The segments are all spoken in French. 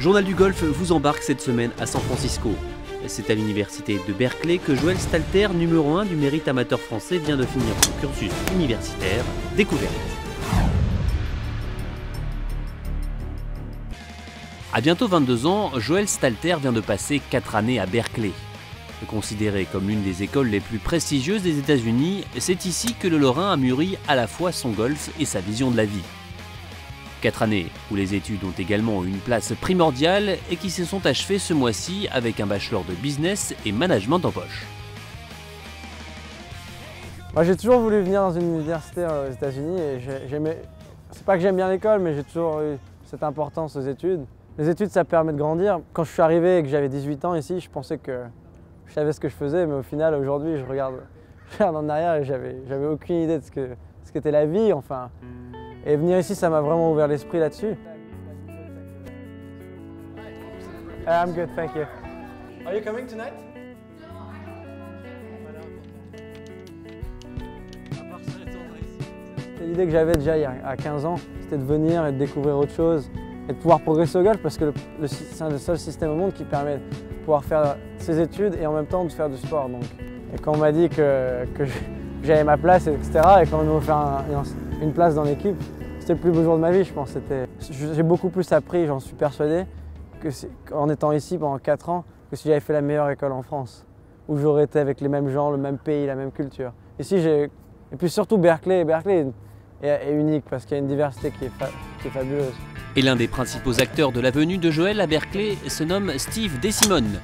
Journal du golf vous embarque cette semaine à San Francisco. C'est à l'université de Berkeley que Joël Stalter, numéro 1 du mérite amateur français, vient de finir son cursus universitaire. Découverte. À bientôt 22 ans, Joël Stalter vient de passer 4 années à Berkeley. Considéré comme l'une des écoles les plus prestigieuses des États-Unis, c'est ici que le Lorrain a mûri à la fois son golf et sa vision de la vie. 4 années où les études ont également eu une place primordiale et qui se sont achevées ce mois-ci avec un bachelor de business et management en poche. Moi, j'ai toujours voulu venir dans une université aux États-Unis et c'est pas que j'aime bien l'école, mais j'ai toujours eu cette importance aux études. Les études, ça permet de grandir. Quand je suis arrivé et que j'avais 18 ans ici, je pensais que je savais ce que je faisais, mais au final, aujourd'hui, je regarde en arrière et j'avais aucune idée de ce qu'était la vie, enfin. Et venir ici, ça m'a vraiment ouvert l'esprit là-dessus. I'm good, thank you. Are you coming tonight? L'idée que j'avais déjà à 15 ans, c'était de venir et de découvrir autre chose et de pouvoir progresser au golf parce que c'est le seul système au monde qui permet de pouvoir faire ses études et en même temps de faire du sport. Donc. Et quand on m'a dit que j'avais ma place, etc., et quand on m'a offert une place dans l'équipe, c'était le plus beau jour de ma vie, je pense. J'ai beaucoup plus appris, j'en suis persuadé, en étant ici pendant 4 ans, que si j'avais fait la meilleure école en France, où j'aurais été avec les mêmes gens, le même pays, la même culture. Ici, et puis surtout Berkeley est unique parce qu'il y a une diversité qui est fabuleuse. Et l'un des principaux acteurs de la venue de Joël à Berkeley se nomme Steve DeSimone.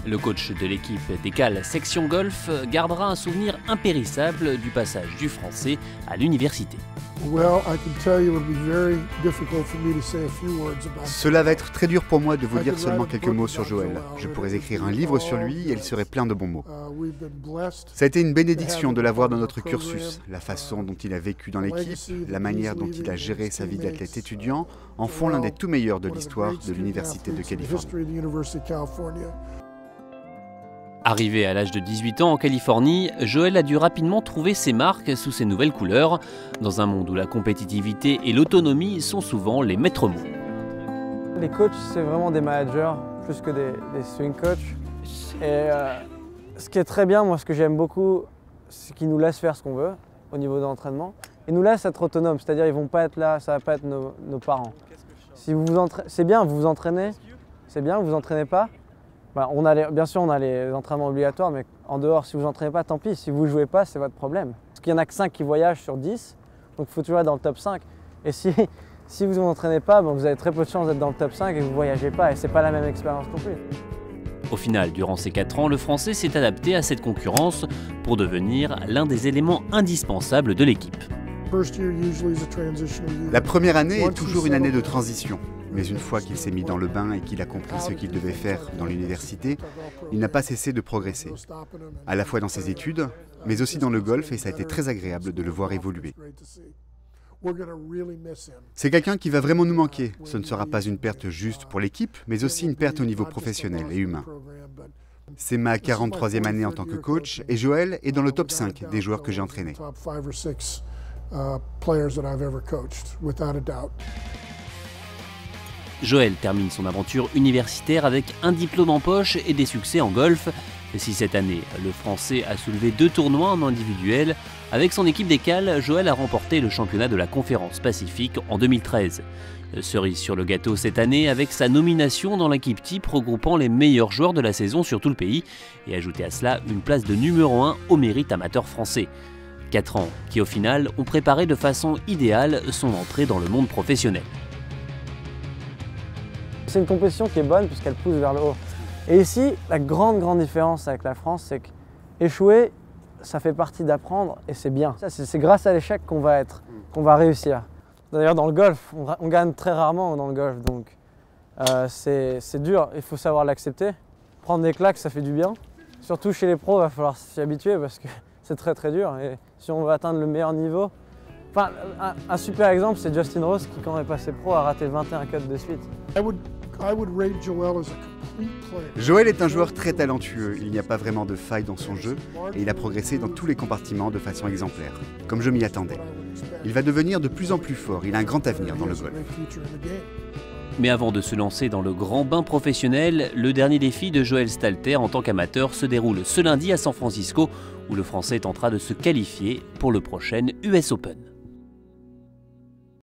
Le coach de l'équipe d'Écale Section Golf gardera un souvenir impérissable du passage du français à l'université. Cela va être très dur pour moi de vous dire seulement quelques mots sur Joël. Je pourrais écrire un livre sur lui et il serait plein de bons mots. Ça a été une bénédiction de l'avoir dans notre cursus. La façon dont il a vécu dans l'équipe, la manière dont il a géré sa vie d'athlète étudiant en font l'un des tout meilleurs de l'histoire de l'Université de Californie. Arrivé à l'âge de 18 ans en Californie, Joël a dû rapidement trouver ses marques sous ses nouvelles couleurs, dans un monde où la compétitivité et l'autonomie sont souvent les maîtres mots. Les coachs, c'est vraiment des managers, plus que des swing coachs. Et ce qui est très bien, moi ce que j'aime beaucoup, c'est qu'ils nous laissent faire ce qu'on veut au niveau de l'entraînement. Ils nous laissent être autonomes, c'est-à-dire ils ne vont pas être là, ça ne va pas être nos parents. Si c'est bien, vous vous entraînez, c'est bien, vous vous entraînez pas. Bien sûr, on a les entraînements obligatoires, mais en dehors, si vous n'entraînez pas, tant pis. Si vous ne jouez pas, c'est votre problème. Parce qu'il n'y en a que 5 qui voyagent sur 10, donc il faut toujours être dans le top 5. Et si vous ne vous entraînez pas, vous avez très peu de chances d'être dans le top 5 et vous ne voyagez pas. Et ce n'est pas la même expérience non plus. Au final, durant ces 4 ans, le Français s'est adapté à cette concurrence pour devenir l'un des éléments indispensables de l'équipe. La première année est toujours une année de transition. Mais une fois qu'il s'est mis dans le bain et qu'il a compris ce qu'il devait faire dans l'université, il n'a pas cessé de progresser, à la fois dans ses études, mais aussi dans le golf, et ça a été très agréable de le voir évoluer. C'est quelqu'un qui va vraiment nous manquer. Ce ne sera pas une perte juste pour l'équipe, mais aussi une perte au niveau professionnel et humain. C'est ma 43e année en tant que coach, et Joël est dans le top 5 des joueurs que j'ai entraînés. Joël termine son aventure universitaire avec un diplôme en poche et des succès en golf. Si cette année, le Français a soulevé 2 tournois en individuel, avec son équipe d'Écale, Joël a remporté le championnat de la Conférence Pacifique en 2013. Cerise sur le gâteau cette année avec sa nomination dans l'équipe type regroupant les meilleurs joueurs de la saison sur tout le pays et ajouter à cela une place de numéro 1 au mérite amateur français. 4 ans qui au final ont préparé de façon idéale son entrée dans le monde professionnel. C'est une compétition qui est bonne puisqu'elle pousse vers le haut. Et ici, la grande différence avec la France, c'est qu'échouer, ça fait partie d'apprendre et c'est bien. C'est grâce à l'échec qu'on va réussir. D'ailleurs, dans le golf, on gagne très rarement dans le golf, donc c'est dur, il faut savoir l'accepter. Prendre des claques, ça fait du bien. Surtout chez les pros, il va falloir s'y habituer parce que c'est très dur. Et si on veut atteindre le meilleur niveau, un super exemple, c'est Justin Rose qui, quand il est passé pro, a raté 21 cuts de suite. Joël est un joueur très talentueux, il n'y a pas vraiment de faille dans son jeu et il a progressé dans tous les compartiments de façon exemplaire, comme je m'y attendais. Il va devenir de plus en plus fort, il a un grand avenir dans le golf. Mais avant de se lancer dans le grand bain professionnel, le dernier défi de Joël Stalter en tant qu'amateur se déroule ce lundi à San Francisco, où le Français tentera de se qualifier pour le prochain US Open.